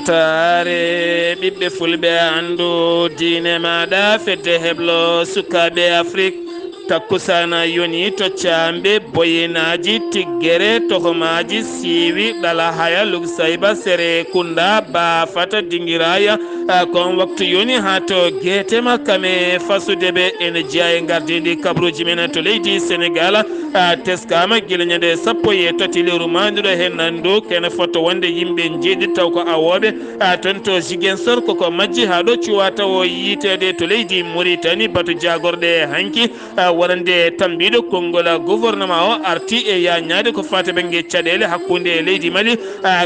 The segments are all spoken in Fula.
ɓamtare ɓiɓɓe fulɓe andu diine maɗa fedde heblo sukaɓe afrique takkusana yoni to camɓe boyinaji tiggere tohomaji siiwi ɗala haya lugsayba sere kunda ba fata dinguiraya kon waktu yoni ha to guetema kame fasudeɓe ene jeeya e gardidi kabruji men to leydi sénégal teskama guila ñande sappo e tati lewru manduɗo hen nandu kene fotto wonde yimɓe jeeɗi taw ko awoɓe toon to Ziguinchor koko majji ha ɗo cuwa taw yitede to leydi Mauritanie batu jagorɗe hanki wonande tambiɗo konngol gouvernement o arti e yañade ko fate banggue caɗele hakkude leydi Mali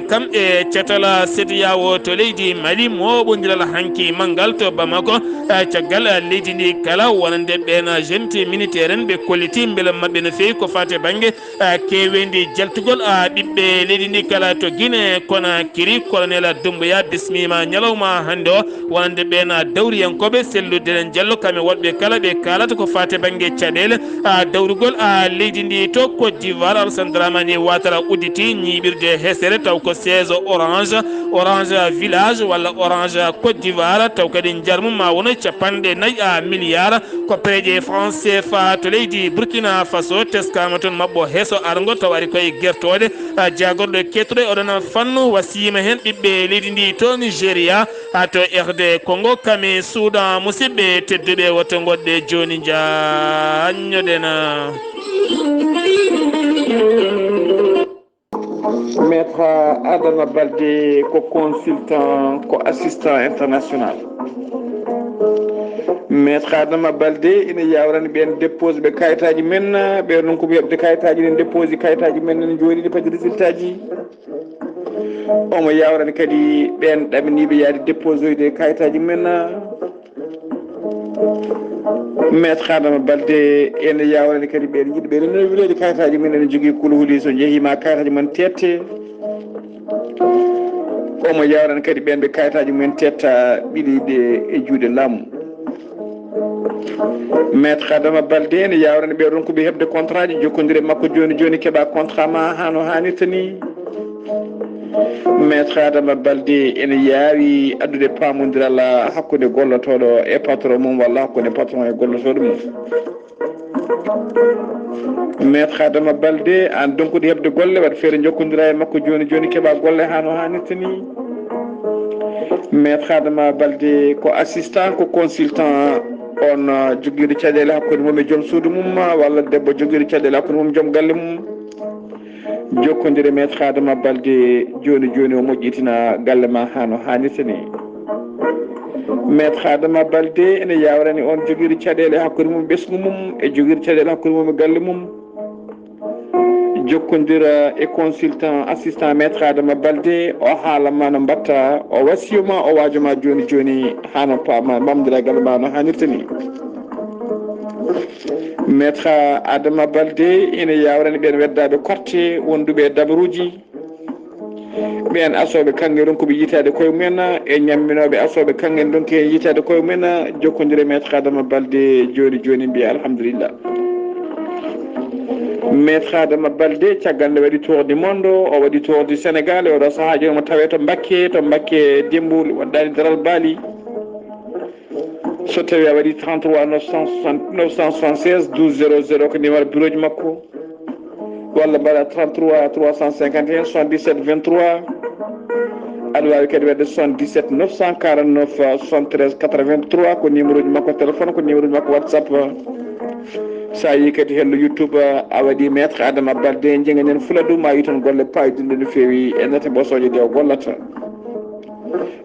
kam e catala CEDEAO to leydi Mali moɓodiral hanki manggal to Bamako caggal leydi ndi kala wonande ɓen jeune militaire en ɓe kolliti beele mabɓe no fewi ko fate banggue kewendi jaltugol ɓiɓɓe leydi ndi kala to Guinée Conakry colonel Doumbouya bismima ñalawma hande o wonande ɓen dawriyankoɓe sellude diallo kamɓe wonɓe kala ɓe kalata ko fate banggue caɗele dawrugol leydi ndi to Côte d'Ivoire Alassane Dramane Ouattara udditi ñiɓirde hesere taw ko 16 orange village walla orange Côte d'Ivoire taw kadi jarmum ma wona capanɗe 4 milliards ko peeje franc CFA to leydi Burkina Faso teskama toon mabɓo heeso argo taw ari koye guertode jagorɗo kettoɗo oɗon fannu wasima hen ɓiɓɓe leydi ndi to Nigéria to RD Congo kame Soudan musidɓe tedduɓe woto goɗɗe joni jañoɗena. Maître Adama Baldé ko consultant ko assistant international. Maître Adama Baldé ina yawrani ɓen dépose ɓe kayitaji men ɓe non koɓe heɓde kayitaji ɗen dépose kayitaji men ne joni ɗi padi résultat ji omo yawrani kadi ɓen ɗaminiɓe yaade dépose oyde kayitaji men. Maître Adama Baldé ene yawrani kadi ɓen yiɗɓe renouvelede kayitaji men ene jogui kuluhuli so jeehima kayitaji men tette omo yawrani kadi ɓen ɓe kayitaji men tetta ɓiɗiɗe e juuɗe laamu. Maître Adama Baldé ene yawrani ɓe ronkuɓe hebde contrat ji jokkodire makko joni joni keeɓa contrat ma hano hannirta ni. Maître Adama Baldé ene yaawi addude pamodiral hakkude gollotoɗo e patron mum walla hakkude patron e gollotoɗo mum. Maître Adama Baldé an donkude hebde golle waɗa feere jokkodira e makko joni joni keeɓa golle hano hannirta ni. Maître Adama Baldé ko assistant ko consultant on joguiɗo caɗele hakkude mum e joom suudu mum walla debbo joguiɗo caɗele hakkude mum joom galle mum jokkodire Maître Adama Baldé joni joni o moƴƴitina galle ma hano hannirta ni. Maître Adama Baldé ene yawrani on joguiɗo caɗele hakkude mum ɓesgu mum e joguiɗo caɗele hakkude mum e galle mum jokkodira e consultant assistant Maître Adama Baldé o haalama no mbatta o wasiyoma o wajoma joni joni hano pama mamdira galle ma no hannirta ni. Maître Adama Baldé ene yawrani ɓen weddaɓe korte wonduɓe e dabaruji ɓen asoɓe kanŋe ronkuɓe yitade koye mumen e ñamminoɓe asoɓe kanŋe donke yitade koye mumen jokkodire Maître Adama Baldé joni joni mbiya alhamdulillah. Maître Adama Baldé caggal nde waɗi tour du monde o waɗi tour du Sénégal e oɗo saaha joni mo tawe to Mbacké Demboul waɗɗani daral Bali so tawi a waɗi 33 976 12 00 ko numéro bureau ji makko walla mbaɗa 33 351 77 23 aɗa wawi kadi wadde 77 949 73 83 ko numéro ji makko téléphone ko numéro ji makko WhatsApp. sa yi kadi hello YouTube a waɗi Maître Adama Baldé jeeganen fula ɗum ma yi toon golle payidinde no fewi e nete bosoje de o gollata.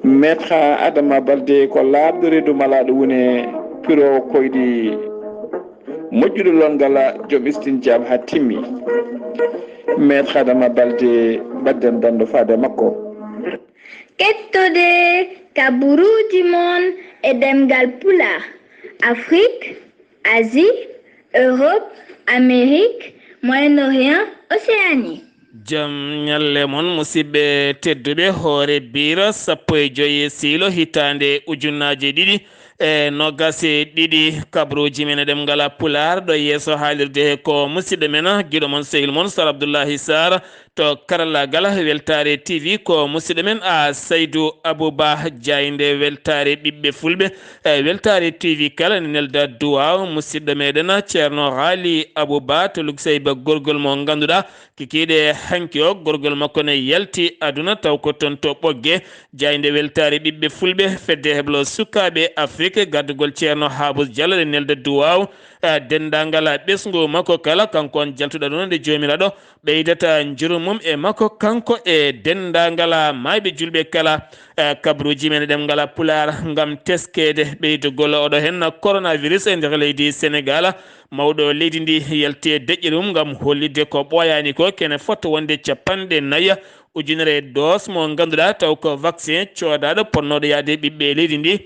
Maître Adama Baldé ko laaɓɗo reedu malaɗo woni piro koyɗi moƴƴuɗo longal joom istin jaam ha timmi. Maître Adama Baldé badden dando faade makko. Kettode kaburuji mon e demgal pula Afrique, Asie, Europe, Amérique, Moyen-Orient, Océanie. Jam ñalle mon musidɓe tedduɓe hoore bira 15 siilo hitande ujunnaje ɗiɗi e nogase ɗiɗi kabruji men eɗen ngala pular ɗo yeeso haalirde ko musidɗo men guiɗo mon sehil mon Sar Abdoullahi Sar to karallagal weltare tv ko musidɗo men a saydou abouba diaynde weltare ɓiɓɓe fulɓe weltare tv kala ne nelda duwaw musidɗo meɗen ceerno haali abouba to lugsayba gorgol mo ganduɗa kikiɗe hanki o gorgol makko ne yalti aduna taw ko toon to ɓoggue diaynde weltare ɓiɓɓe fulɓe fedde heblo sukaɓe afrique gardugol ceerno habous diallo ne nelda duwaw dendagal ɓesgu makko kala kanko on jaltuɗa ɗon nde jomiraɗo ɓeydata jurumum e makko kanko e dendagal mayɓe julɓe kala kabruji men ɗemgal pular gam teskede ɓeydugol oɗo hen coronavirus e nder leydi sénégal mawɗo leydi ndi yalti e deƴƴe ɗum gam hollidde ko ɓoyani ko kene fotta wonde 50 ujunere dos mo ganduɗa taw ko vaccin codaɗo ponnoɗo yaade ɓiɓɓe leydi ndi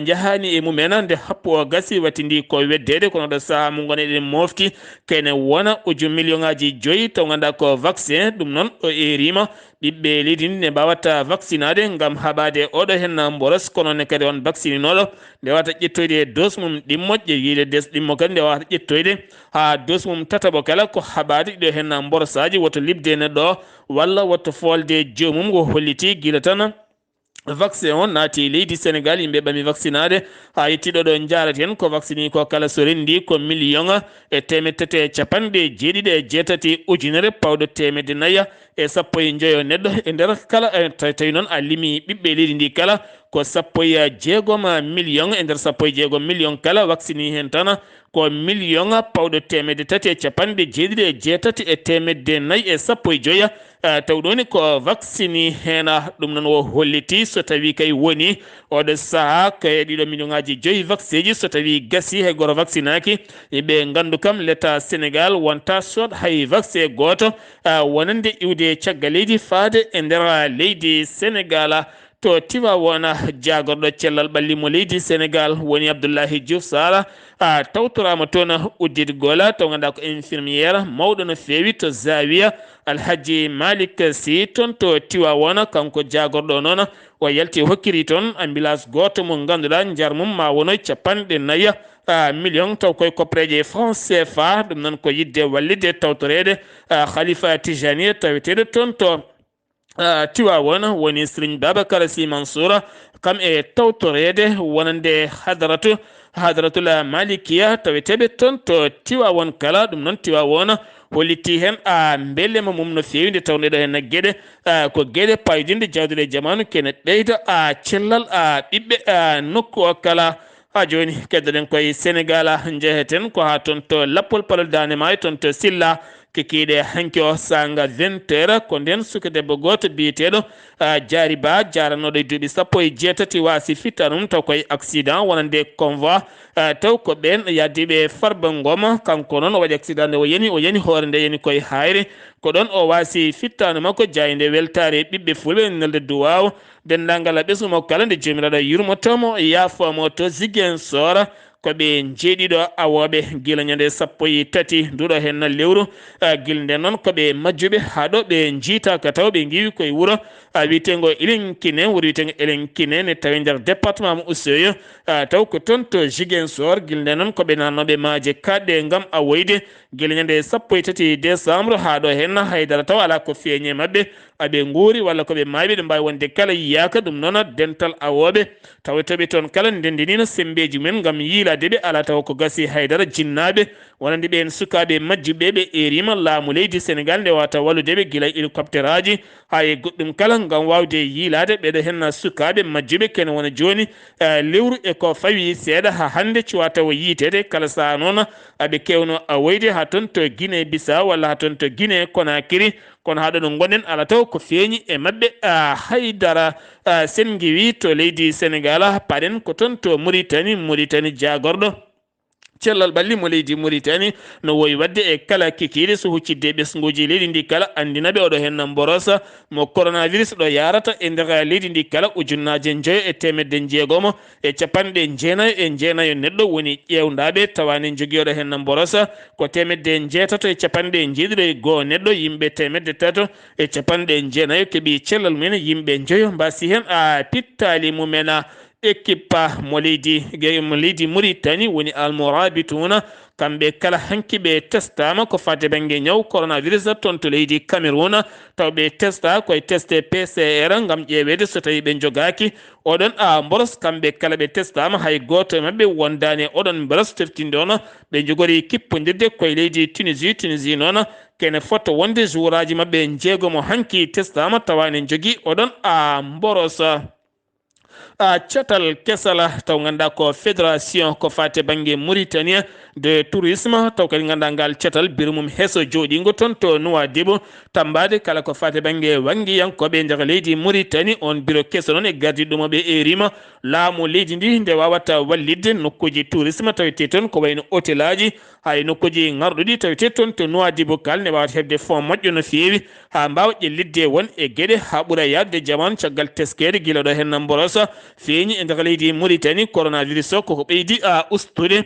jahani e mumen nde happu o gasi watti ndi ko weddede kono ɗo saaha mo goneɗen mofti kene wona million ngaji 5 taw ganduɗa ko vaccin ɗum noon o erima ɓiɓɓe leydi ndi ne mbawata vaccinade gam haɓade oɗo hen boros kono ne kadi on vaccininoɗo nde wawata ƴettoyde dos mum ɗimmoƴƴe yiide des ɗimmo kadi nde wawata ƴettoyde ha dos mum tataɓo kala ko haɓade ɗiɗo hen borosaji woto libde neɗɗo walla woto folde jomum ko holliti guila tan vaccin on naati leydi sénégal yimɓe ɓami vaccinade ha yettiɗo ɗo jarata hen ko vaccini ko kala so rendi ko million e 377 ujunere pawɗo 4 e 15 neɗɗo e nder kala tawi noon a limi ɓiɓɓe leydi ndi kala ko 16 million e nder 16 million kala vaccini hen tan ko million pawɗo 377 e 4 taw ɗoni ko vaccini hen ɗum noon o holliti so tawi kay woni oɗo saaha kaye ɗiɗo million ngaji 5 vaccin ji so tawi gasi hay goto vaccinaki yimɓe gandu kam l'état sénégal wonta sod hay vaccin goto wonande iwde caggal leydi faade e nder leydi sénégal to tiwa wona jagorɗo cellal ɓallimo leydi sénégal woni abdoullahi diouf sara tawtorama toon uddide gola taw ganduɗa ko infirmiére mawɗo no fewi to zawiya alhaji malik sy toon to tiwa wona kanko jagorɗo noon o yalti hokkiri toon ambulance goto mo ganduɗa jarmum ma wono 50 million taw koye koppeje franc CFA ɗum noon ko yidde wallide tawtorede khalifa tijani taweteɗo toon to tiwa wona woni serigne babacar sy mansoura kam e tawtorede wonande hadratul malikiya taweteɓe toon to tiwa won kala ɗum noon tiwa wona holliti hen beelema mum no fewi nde tawneɗo hen gueɗe ko gueɗe payodinde jawduɗe jamanu kene ɓeyda cellal ɓiɓɓe nokku o kala ha joni keddoɗen koye sénégal jeeheten ko ha toon to lappol palol dane maayo toon to silla kikiɗe hanki o sanga 20 heures ko nden suka debbo goto biyeteɗo jaari ba jaranoɗo e duuɓi 18 wasi fittanum taw koye accident wonande convoi taw ko ɓen yaddiɓe farba ngoma kanko noon o waɗi accident nde o yani hoore nde yani koye hayre ko ɗon o wasi fittanu makko jayde weltare ɓiɓɓe fulɓe nelde duwaw dendagal ɓesgumo kala nde jomiraɗo yurmotomo yaafomo to Ziguinchor koɓe jeeɗiɗo awoɓe gila ñande 13 nduɗo hen lewru gila nden noon koɓe majjuɓe haɗo ɓe jiitaka taw ɓe giwi koye wuuro wiyetego Elinkine wuuro wiyetego Elinkine ne tawi nder département mo Oussouye taw ko toon to Ziguinchor gila nden noon koɓe nannoɓe maaje kaɗɗe gam awoyde gila ñande 13 décembre haɗo hen haydara taw ala ko feeñe mabɓe aɓe guuri walla koɓe maaɓe ɗe mbawi wonde kala yiyaka ɗum noon dental awoɓe tawa toɓe toon kala ndendinino sembeji mumen gam yiiladeɓe ala taw ko gasi haydara jinnaɓe wonande ɓen sukaɓe majjuɓe ɓe erima laamu leydi sénégal nde wata walludeɓe guila hélicoptère aji ha e goɗɗum kala gam wawde yiilade ɓeɗo hen sukaɓe majjuɓe kene wona joni lewru e ko fawi seeɗa ha hande cuwa taw yiitede kala saaha noon aɓe kewno awoyde ha toon to Guinée Bissau walla ha toon to Guinée Conakry kono haɗo ɗo gonɗen ala taw ko feeñi e mabɓe haydara sen giwi to leydi sénégal paɗen ko toon to Mauritanie jagorɗo cellal ɓalli mo leydi Mauritanie no woyi wadde e kala kikiɗe so huccidde ɓesguji leydi ndi kala andinaɓe oɗo hen borosa mo coronavirus ɗo yarata e nder leydi ndi kala ujunnaje 960 e 999 neɗɗo woni ƴewdaɓe tawani jogui oɗo hen borosa ko 961 neɗɗo yimɓe 390 keeɓi cellal mumen yimɓe 9 mbasi hen pittali mumen équipe mo leydi Mauritanie woni almorabituna kamɓe kala hanki ɓe testama ko fate banggue ñaw coronavirus toon to leydi Cameroun taw ɓe testa koye testé PCR gam ƴeewede so tawi ɓe jogaki oɗon mboros kamɓe kala ɓe testama hay goto mabɓe wondani oɗon mboros teftinde on ɓe jogori kippodirde koye leydi Tunisie noon kene fotto wonde jour aji mabɓe jeegomo hanki testama tawani jogui oɗon mboros catal kesala taw ganda ko fédération ko fate banggue Mauritanie de tourisme taw kadi ganda ngal catal birumum heso joɗigo toon to Nouadhibou tambade kala ko fate banggue wangiyankoɓe nder leydi Mauritanie on bureau keso noon e gardiɗo ɗumoɓe erima laamu leydi ndi nde wawata wallidde nokkuji tourisme tawete toon ko wayno hôtel aji hay nokkuji garɗuɗi tawete toon to Nouadhibou kal ne wawata hebde fond moƴƴo no fewi ha mbawa ƴellidde won e gueɗe ha ɓuura yadde jamanu caggal teskede guila ɗo hen mborosa feeñi e nder leydi Mauritanie coronavirus o koko ɓeydi ustude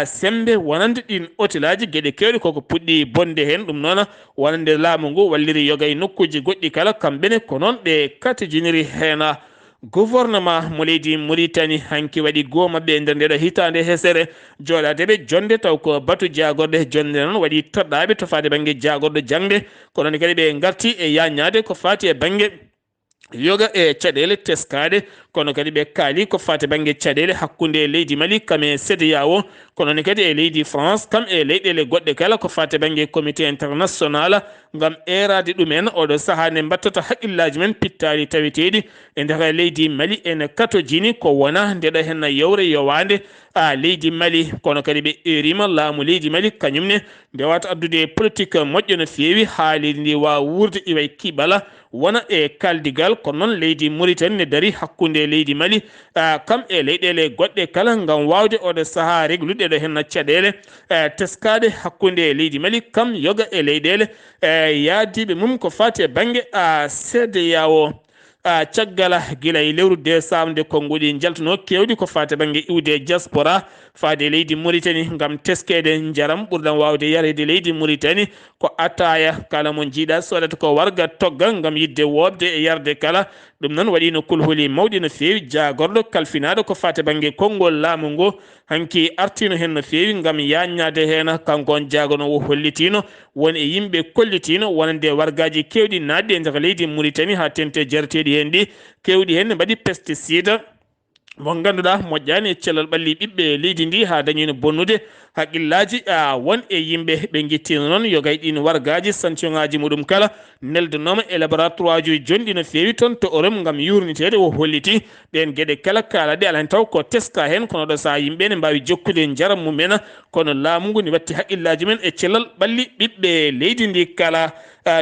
sembe wonande ɗin hôtel aji gueɗe kewɗe koko puɗɗi bonde hen ɗum noon wonande laamu ngu walliri yoga e nokkuji goɗɗi kala kamɓene ko noon ɓe katijiniri hen gouvernement mo leydi Mauritanie hanki waɗi goho mabɓe e nder ndeɗo hitande hesere joɗadeɓe jonde taw ko batu jagorde jonde noon waɗi toɗɗaɓe to fate banggue jagorɗo jangde kono kadi ɓe garti e yañade ko fati e banggue yoga e caɗele teskade kono kadi ɓe kaali ko fate banggue caɗele hakkude leydi Mali kam e CEDEAO kono kadi e leydi France kam e leyɗele goɗɗe kala ko fate banggue comité international gam erade ɗumen oɗo saaha nde battata haqqillaji men pittali taweteɗi e nder leydi Mali ene katojini ko wona ndeɗo hen yewre yowande leydi Mali kono kadi ɓe erima laamu leydi Mali kañumne nde wata addude politique moƴƴo no fewi haalidi ndi wawa wurde iway kiɓala wona e kaldigal kono noon leydi Mauritanie ne daari hakkude leydi Mali kam e leyɗele goɗɗe kala gam wawde oɗo saaha reglude ɗo hen caɗele teskade hakkude leydi Mali kam yoga e leyɗele yaadiɓe mum ko fati e banggue CEDEAO caggal guila e lewru décembre nde konguɗi jaltuno kewɗi ko fate banggue iwde diaspora faade leydi Mauritanie gam teskede jaram ɓurɗan wawde yarede leydi Mauritanie ko ataya kala mo jiiɗa sodata ko warga togga gam yidde wobde e yarde kala ɗum noon waɗino kulhuli mawɗi no fewi jagorɗo kalfinaɗo ko fate banggue konngol laamu ngo hanki artino hen no fewi gam yaññade hen kanko on jagonowo hollitino won e yimɓe kollitino wonande wargaji kewɗi nadde e nder leydi Mauritanie ha tente jareteɗi hen ɗi kewɗi hen ne mbaɗi pesticide mo ganduɗa moƴƴani e cellal ɓalli ɓiɓɓe leydi ndi ha dañino bonnude haqqillaji won e yimɓe ɓe guittino noon yogay ɗin wargaji sanction ngaji muɗum kala neldanoma e laboratoire ji jonɗi no fewi toon to Europe gam yurnitede o holliti ɗen gueɗe kala kalaɗe alani taw ko teska hen kono ɗo sa yimɓe ne mbawi jokkude jaram mumen kono laamu ngu ne watti haqqillaji men e cellal ɓalli ɓiɓɓe leydi ndi kala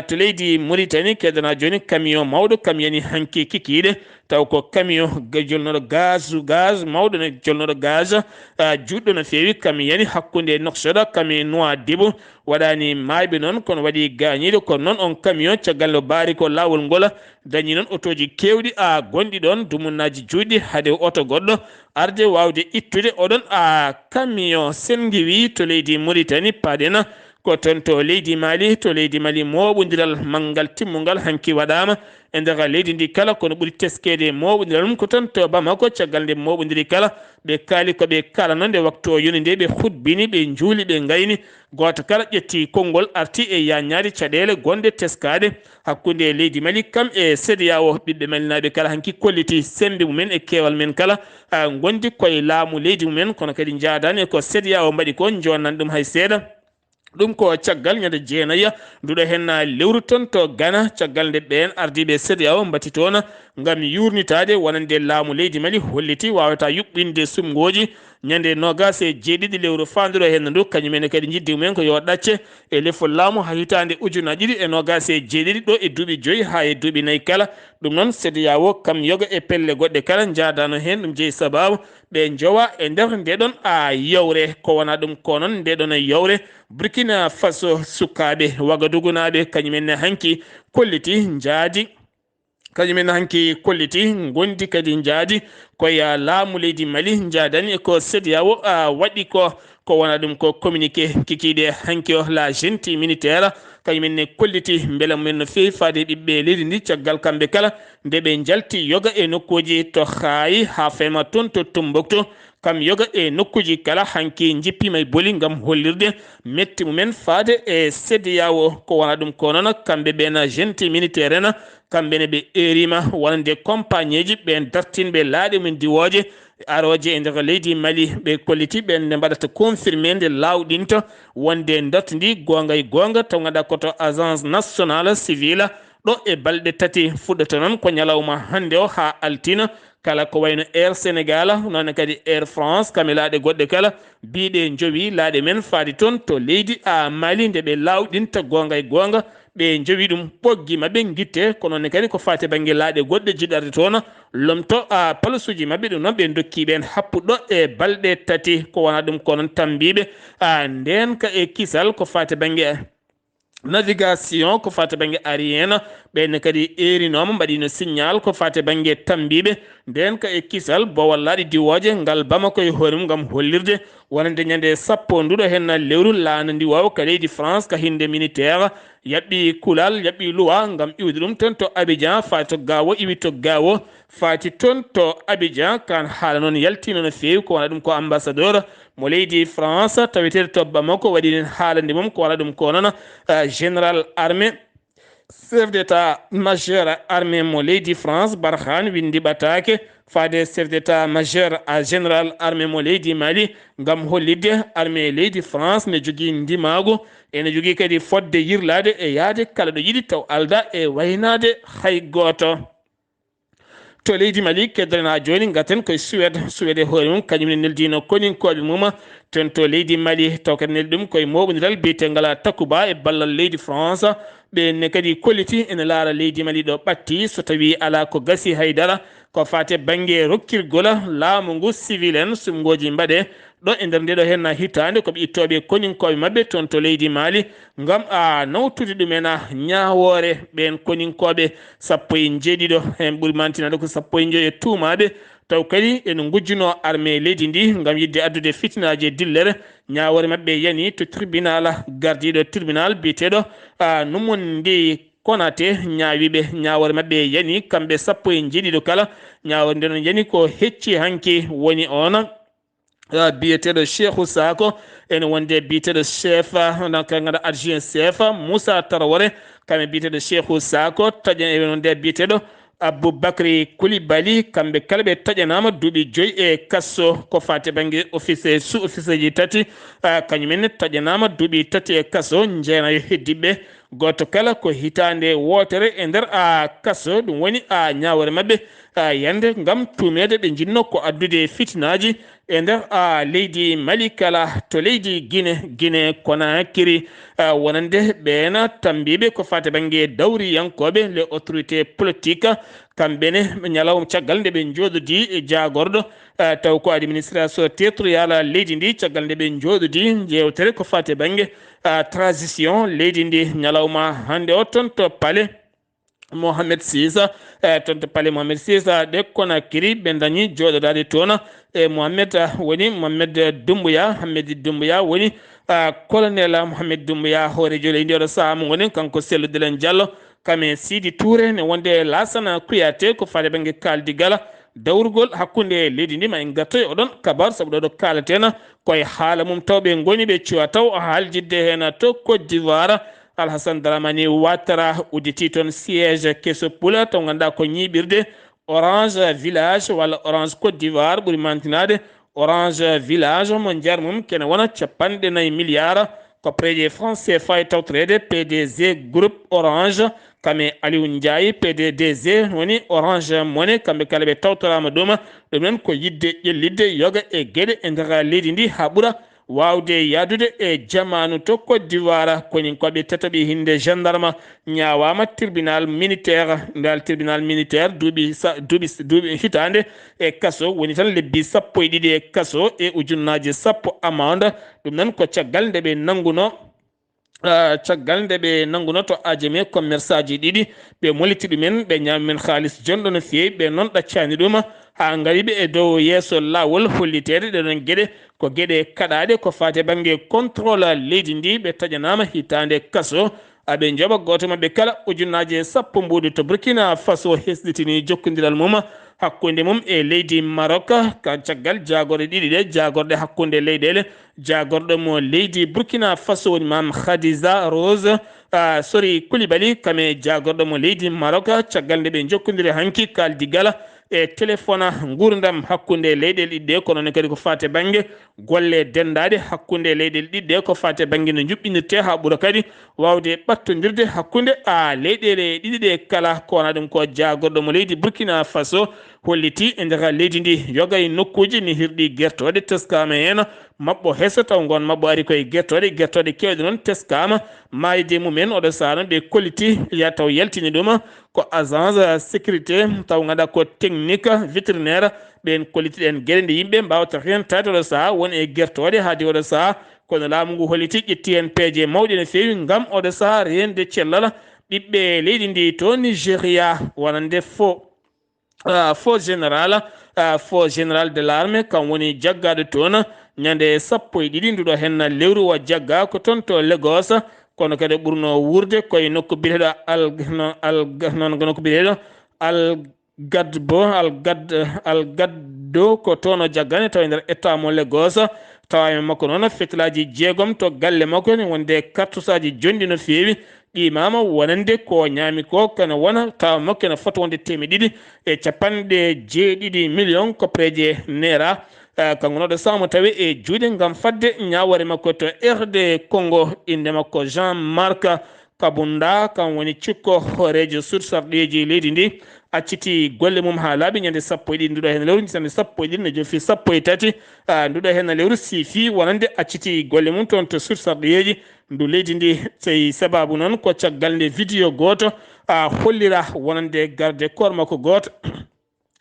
to leydi Mauritanie kedana joni camion mawɗo kam yani hanki kikiɗe taw ko camion jolnoɗo gaz mawɗo ne jolnoɗo gaz juɗɗo no fewi kam yani hakkude Nouakchott kam e Nouadhibou waɗani mayɓe noon kono waɗi gañiɗo kono noon on camion caggal no baari ko lawol ngol dañi noon otoji kewɗi gonɗi ɗon dumunnaji juɗɗi haade oto goɗɗo arde wawde ittude oɗon camion sengiwi to leydi Mauritanie paɗena ko toon to leydi Mali moɓodiral manggal timmugal hanki waɗama e nder leydi ndi kala kono ɓuuri teskede moɓodiral mum ko toon to Bamako caggal nde moɓodiri kala ɓe kaali koɓe kala noon nde waktu o yoni nde ɓe hutbini ɓe juuli ɓe gayni goto kala ƴetti konngol arti e yaññade caɗele gonɗe teskade hakkude leydi Mali kam e CEDEAO ɓiɓɓe malinaɓe kala hanki kolliti sembe mumen e kewal men kala gondi koye laamu leydi mumen kono kadi jadani ko CEDEAO mbaɗi ko jonnan ɗum hay seeɗa ɗum ko caggal ñande jeenaya nduɗo hen lewru toon to Ghana caggal nde ɓen ardiɓe CEDEAO mbatti toon gam yurnitade wonande laamu leydi Mali holliti wawata yuɓɓinde sumgoji ñande nogas e jeeɗiɗi lewru fanduɗo hen ndu kañumene kadi jiddi mumen ko yo ɗacce e lefol laamu ha hitande ujunaji ɗiɗi e nogas e jeeɗiɗi ɗo e duuɓi 5 ha e duuɓi 4 kala ɗum noon CEDEAO kam yoga e pelle goɗɗe kala jadano hen ɗum jeeyi sababu ɓe jowa e nder ndeɗon yewre ko wona ɗum ko noon ndeɗon yewre Burkina Faso sukaɓe Wagadugu naɓe kañumenne hanki kolliti jaadi kañumen hanki kolliti gondi kadi jaadi koye laamu leydi Mali jaadani ko CEDEAO waɗi ko wona ɗum ko communiqué kikiɗe hanki o la junte militaire kañumen ne kolliti beela mumen no fewi faade ɓiɓɓe leydi ndi caggal kamɓe kala nde ɓe jalti yoga e nokkuji to haayi ha fema toon to Tombouctou kam yoga e nokkuji kala hanki jippima e boli gam hollirde metti mumen faade e CEDEAO ko wona ɗum ko noon kamɓe ɓen junte militaire en kamɓene ɓe erima wonande compagnie ji ɓen dartinɓe laaɗe mumen diwoje aroje e nder leydi Mali ɓe kolliti ɓen nde mbaɗata confirmé nde lawɗinta wonde dartidi gonga e gonga taw ganduɗa koto agence nationale civile ɗo e balɗe tati fuɗɗata noon ko ñalawma hande o ha altina kala ko wayno Air Sénégal noon kadi Air France kamɓe laaɗe goɗɗe kala biɗe jowi laaɗe men faadi toon to leydi Mali nde ɓe lawɗinta gonga e gonga ɓe jowi ɗum ɓoggi mabɓe guitte ko noon kadi ko fate banggue laaɗe goɗɗe jiɗarde toon lomto palasuji mabɓe ɗum noon ɓe dokki ɓen happuɗo e balɗe tati ko wona ɗum ko noon tambiɓe nden ka e kisal ko fate banggue navigation ko fate banggue aérienne ɓenne kadi erinoma mbaɗino signal ko fate banggue tambiɓe nden ka e kisal bowal laaɗi diwoje ngal Bamako e hoore mum gam hollirde wonande ñande sappo nduɗo hen lewru laana ndi wawa ka leydi France ka hinde militaire yaɓɓi kulal yaɓɓi luwa gam iwde ɗum toon to Abidjan fati to Gawo iwi to Gawo fati toon to Abidjan kan haala noon yaltino no fewi ko wona ɗum ko ambassadeur mo leydi France tawetede to Bamako waɗi haalande mum ko wona ɗum ko noon général armée chef d'état majeur armée mo leydi France Barkhane windi ɓatake faade chef d'état majeur général armée mo leydi Mali gam hollidde armée leydi France ne jogui ndimago ene jogui kadi fodde yirlade e yaade kala ɗo yiɗi taw alda e waynade hay goto to leydi Mali keddaren ha joni gaten koye Suède e hoore mum kañumne neldino koninkoɓe mum ton to leydi Mali taw kadi neldi ɗum koye moɓodiral biyetegal Takuba e ballal leydi France ɓenne kadi kolliti ene laara leydi Mali ɗo ɓatti so tawi ala ko gasi haydara ko fate banggue rokkirgol laamu ngu civil en sumgoji mbaɗe ɗo e nder ndeɗo hen hitande koɓe ittoɓe koninkoɓe mabɓe toon to leydi Mali gam nawtude ɗumen ñawore ɓen koninkoɓe sappo e jeeɗiɗo hen ɓuuri mantinade ko sappo e joyi e tuumaɓe taw kadi ene gujjuno armée leydi ndi gam yidde addude fitinaji e dillere ñawore mabɓe yani to tribunal gardiɗo tribunal biyeteɗo Nummundi Konaté ñaawiɓe ñawore mabɓe yani kamɓe sappo e jeeɗiɗo kala ñawore nde noon yani ko hecci hanki woni on biyeteɗo Cheikhou Sako ene wonde biyeteɗo chef ganduɗa adjoint chef Moussa Traoré kamɓe biyeteɗo Cheikhou Sako taƴen e wonde biyeteɗo Aboubacry Coulibaly kamɓe kala ɓe taƴanama duuɓi 5 e kasso ko fate banggue office sous office ji tati kañumen taƴanama duuɓi 3 e kasso jeenayo heddiɓe goto kala ko hitande wotere e nder kasso ɗum woni ñawore mabɓe yande gam tumede ɓe jinno ko addude fitinaji e nder leydi Mali kala to leydi Guinée Conakry wonande ɓena tambiɓe ko fate banggue dawriyankoɓe les autorités politiques kamɓene ñalawma caggal nde ɓe jooɗodi e jagorɗo taw ko administration territorial leydi ndi caggal nde ɓe jooɗodi jewtere ko fate banggue transition leydi ndi ñalawma hande o toon to palais Mohamed Sisa toon to palais Mohamed Sisa ɗe Conakry ɓe dañi jooɗodade toon e Mohamed woni Mohamed Doumbouya woni colonel Mohamed Doumbouya hoorejo leydi oɗo saaha mo gonen kanko Selludelen Diallo kame Sidi Touré ne wonde Lassana Kouyaté ko fate banggue kaldigala dawrugol hakkunde leydi ndi ma en gattoy oɗon kabar saabu ɗo kalaten koye haala mum tawɓe goni ɓe cuwa taw haljidde hen to Côte d'Ivoire Alhassane Dramani Ouattara udditi toon siège Kesso-Poula taw ganduɗa ko ñiɓirde Orange Village walla Orange Côte d'Ivoire ɓuuri mantinade Orange Village mo jar mum kene wona 4 milliards ko préje français fay tawtorede PDG groupe Orange kame Aliou Ndiaye PDDG woni Orange Money kamɓe kala ɓe tawtorama ɗum ɗum ko yidde ƴellidde yoga e gueɗe e nder leydi ndi ha ɓuura wawde yadude e jamanu to Côte d'Ivoire koninkoɓe tataɓi hinde gendarme ñawama tribunal militaire ndal tribunal militaire duuɓi hitande e kaso woni tan lebbi 12 e kaso e ujunnaji 10 amende ɗum nan ko caggal nde ɓe nanguno caggal nde ɓe nanguno to ajeme commerçant ji ɗiɗi ɓe moliti ɗumen ɓe ñami men haalis jonɗo no feewi ɓe noon ɗaccani ɗum ha gariɓe e dow yeeso lawol hollitede ɗeɗon gueɗe ko gueɗe kaɗaɗe ko fate banggue contrôle leydi ndi ɓe taƴanama hitande kaso aɓe jooɓa goto mabɓe kala ujunnaje 10 mbuɗi to Burkina Faso hesɗitini jokkodiral mum hakkude mum e leydi Maroc ka caggal jagorɗe ɗiɗi ɗe jagorɗe hakkude leyɗele jagorɗo mo leydi Burkina Faso woni Mam Khadija Rose sori Koulibaly kame jagorɗo mo leydi Maroc caggal nde ɓe jokkodiri hanki kaldigala e téléphone gurdam hakkunde leyɗele ɗiɗɗe kono ne kadi ko fate banggue golle dendade hakkunde leyɗele ɗiɗɗe ko fate banggue no juɓɓinirte ha ɓuura kadi wawde ɓattodirde hakkunde leyɗele ɗiɗi ɗe kala ko wona ɗum ko jagorɗo mo leydi Burkina Faso holliti e nder leydi ndi yoga e nokkuji ni hirɗi guertoɗe teskama hen mabɓo heso taw gon mabɓo ari koye guertoɗe kewɗe noon teskama mayde mumen oɗo saaha ɓe kolliti ya taw yaltini ɗum ko agence sécurité taw gaɗa ko technique vétérinaire ɓen kollitiɗen gueɗe nde yimɓe mbawata hen tawde oɗo saaha won e guertoɗe haade oɗo saaha kono laamu ngu holliti ƴetti hen peeje mawɗe no fewi gam oɗo saaha rende cellal ɓiɓɓe leydi ndi to Nigéria wonande faux général de l'armée kam woni jaggaɗo toon ñande 12 nduɗo hen lewru o jagga ko toon to Lagos kono kadi ɓurno wurde koye nokku biyeteɗo nokku biyeteɗo Algaddo ko toon o jaggani taw e nder état mo Lagos tawa makko noon fetilaji 6 to galle makko ne wonde cartouche jonɗi no fewi qimama wonande ko ñaami ko kana wona tawa makko ne fota wonde 250 million kopreje naira kanko noɗo samo tawi e juuɗe gam fadde ñawore makko to RD Congo inde makko Jean-Marc Kabunda kam woni cikko horejo sursarɗeji leydi ndi acciti golle mum ha laaɓi ñande 11 nduɗo hen lewru ñande 11 ne jofi 13 nduɗo hen lewru siifi wonande acciti golle mum toon to sursarɗeji ndu leydi ndi tawi sababu noon ko caggal nde vidéo goto hollira wonande garde corps makko goto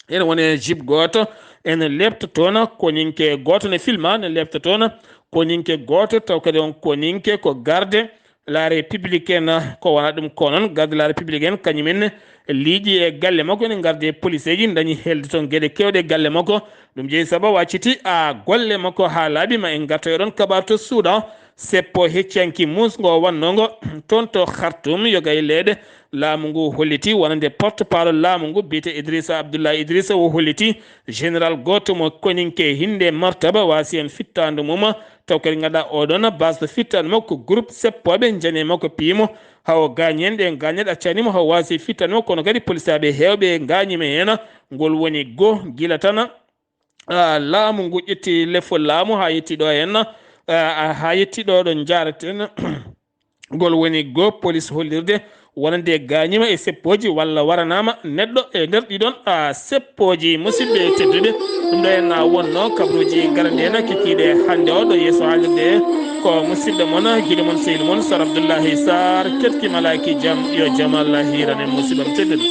ene wone jib goto ene lebta toon koninke goto ne filma ne lebta toon koninke goto taw kadi on koninke ko garde la républicaine ko wona ɗum ko noon garde la républicaine kañumen liiƴi e galle makko ene garde police ji dañi helde toon gueɗe kewɗe galle makko ɗum jeeyi sababu acciti golle makko ha laaɓi ma en gartoy ɗon kaɓar to Soudan seppo heccanki musgo wannogo toon to Khartoum yoga e leeɗe laamu ngu holliti wonande porte parole laamu ngu biyete Idrissa Abdoulaye Idrissa o holliti général goto mo koninke hinde martaba wasi en fittande mum taw kadi ganduɗa oɗon base de fittande makko groupe seppoɓe jani makko piimo hawo gañen ɗe gañeɗe accanimo hawo wasi fittande makko kono kadi police aɓe hewɓe gañima hen ngol woni go guila tan laamu ngu ƴetti lefol laamu ha yetti ɗo hen ha yetti ɗo ɗo jaraten ngol woni go police hollirde wonande gañima e seppoji walla waranama neɗɗo e nder ɗiɗon seppoji musidɓe tedduɓe ɗum ɗo hen wonno kabruji garande hen kekiɗe hande o ɗo yeeso haalirde ko musidɗo moon guiɗo moon sehil moon Sar Abdoullahi Sarr ketki malaki jaam yo jaam Allah hirane musidɓam tedduɗo